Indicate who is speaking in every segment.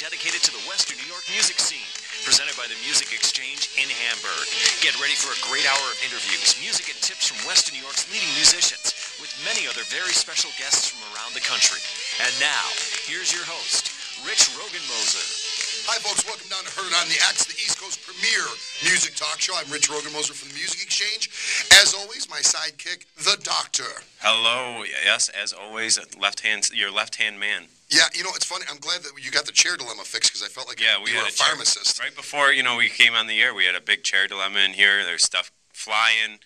Speaker 1: dedicated to the Western New York music scene. Presented by the Music Exchange in Hamburg. Get ready for a great hour of interviews, music, and tips from Western New York's leading musicians, with many other very special guests from around the country. And now, here's your host, Rich Rogenmoser.
Speaker 2: Hi, folks. Welcome down to Heard It on the X, the East Coast premier music talk show. I'm Rich Rogenmoser from the Music Exchange. As always, my sidekick, the Doctor.
Speaker 3: Hello. Yes, as always, your left-hand man.
Speaker 2: Yeah, you know, it's funny. I'm glad that you got the chair dilemma fixed because I felt like you were a pharmacist.
Speaker 3: Right before, we came on the air, we had a big chair dilemma in here. There's stuff flying.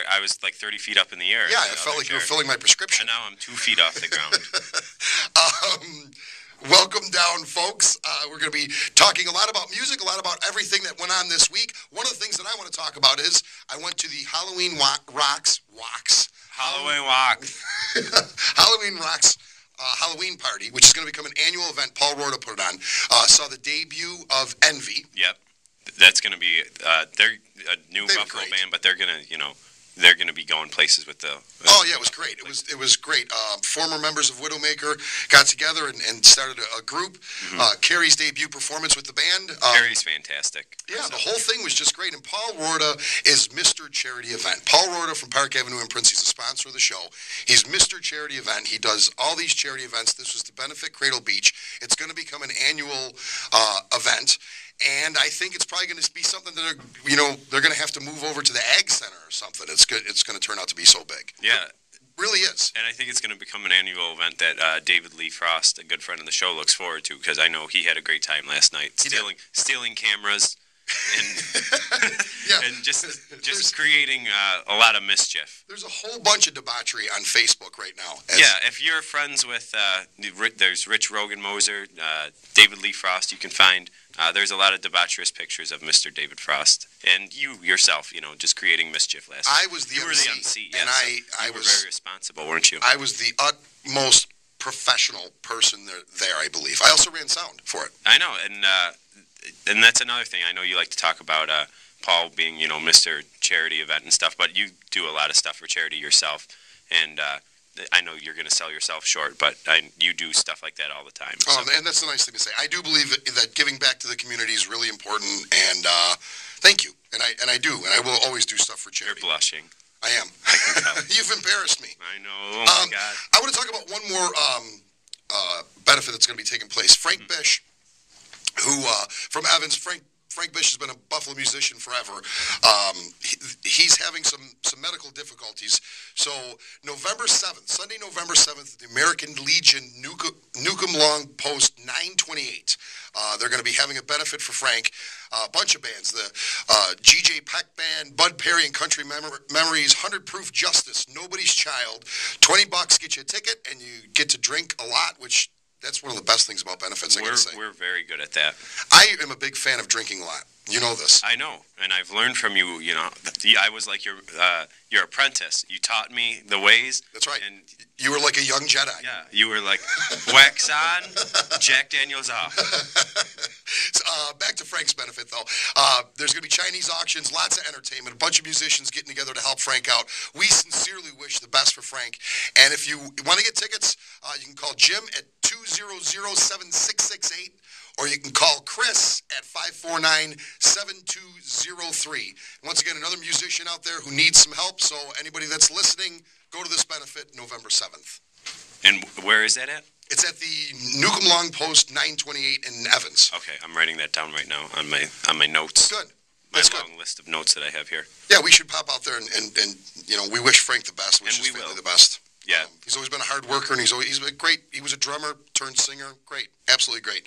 Speaker 3: I was like 30 feet up in the air.
Speaker 2: Yeah, I felt like you were filling my prescription.
Speaker 3: And now I'm 2 feet off the ground.
Speaker 2: Welcome down, folks. We're going to be talking a lot about music, a lot about everything that went on this week. One of the things that I want to talk about is I went to the Halloween Rocks Halloween party, which is going to become an annual event. Paul Rorta put it on. Saw the debut of eNVY.
Speaker 3: Yep. That's going to be, they're a new Buffalo band, but they're going to, they're going to be going places with the...
Speaker 2: Oh, yeah, it was great. It was great. Former members of Widowmaker got together and started a group. Mm-hmm. Carrie's debut performance with the band.
Speaker 3: Carrie's fantastic.
Speaker 2: Yeah, the whole thing was just great. And Paul Rorta is Mr. Charity Event. Paul Rorta from Park Avenue in Prince. He's a sponsor of the show. He's Mr. Charity Event. He does all these charity events. This was to benefit Cradle Beach. It's going to become an annual event. And I think it's probably going to be something that they're going to have to move over to the Ag Center or something. It's good. It's going to turn out to be so big.
Speaker 3: Yeah,
Speaker 2: it really is.
Speaker 3: And I think it's going to become an annual event that David Lee Frost, a good friend of the show, looks forward to because I know he had a great time last night stealing cameras and just creating a lot of mischief.
Speaker 2: There's a whole bunch of debauchery on Facebook right now.
Speaker 3: Yeah, if you're friends with there's Rich Rogenmoser, David Lee Frost, you can find. There's a lot of debaucherous pictures of Mr. David Frost and you yourself, just creating mischief last night.
Speaker 2: I was the
Speaker 3: MC. You were the MC,
Speaker 2: and
Speaker 3: yes.
Speaker 2: I
Speaker 3: you were
Speaker 2: was
Speaker 3: very responsible, weren't you?
Speaker 2: I was the utmost professional person there, I believe. I also ran sound for it.
Speaker 3: I know, and that's another thing. I know you like to talk about Paul being, Mr. Charity Event and stuff, but you do a lot of stuff for charity yourself, and I know you're going to sell yourself short, but you do stuff like that all the time. So.
Speaker 2: And that's a nice thing to say. I do believe that giving back to the community is really important, and thank you. And I do, and I will always do stuff for charity.
Speaker 3: You're blushing.
Speaker 2: I am.
Speaker 3: I can tell.
Speaker 2: You've embarrassed me.
Speaker 3: I know. Oh, my God.
Speaker 2: I want to talk about one more benefit that's going to be taking place. Frank Bish, who, from Evans, Frank Bish has been a Buffalo musician forever. He's having some medical difficulties. So Sunday, November 7th, the American Legion Newcomb Long Post 928. They're going to be having a benefit for Frank. A bunch of bands, the G.J. Peck Band, Bud Perry and Country Memories, 100 Proof Justice, Nobody's Child. $20 get you a ticket, and you get to drink a lot, which... That's one of the best things about benefits, I gotta say.
Speaker 3: We're very good at that.
Speaker 2: I am a big fan of drinking a lot. You know this.
Speaker 3: I know, and I've learned from you. I was like your apprentice. You taught me the ways.
Speaker 2: That's right.
Speaker 3: And
Speaker 2: you were like a young Jedi.
Speaker 3: Yeah, you were like wax on, Jack Daniels off.
Speaker 2: Back to Frank's benefit, though. There's going to be Chinese auctions, lots of entertainment, a bunch of musicians getting together to help Frank out. We sincerely wish the best for Frank. And if you want to get tickets, you can call Jim at 200-7668. Or you can call Chris at 549-7203. Once again, another musician out there who needs some help. So anybody that's listening, go to this benefit November 7th.
Speaker 3: And where is that at?
Speaker 2: It's at the Newcomb Long Post 928 in Evans.
Speaker 3: Okay, I'm writing that down right now on my notes.
Speaker 2: Good.
Speaker 3: My long list of notes that I have here.
Speaker 2: Yeah, we should pop out there and we wish Frank the best. Wish his family the best.
Speaker 3: Yeah.
Speaker 2: He's always been a hard worker, and he's been great. He was a drummer turned singer. Great. Absolutely great.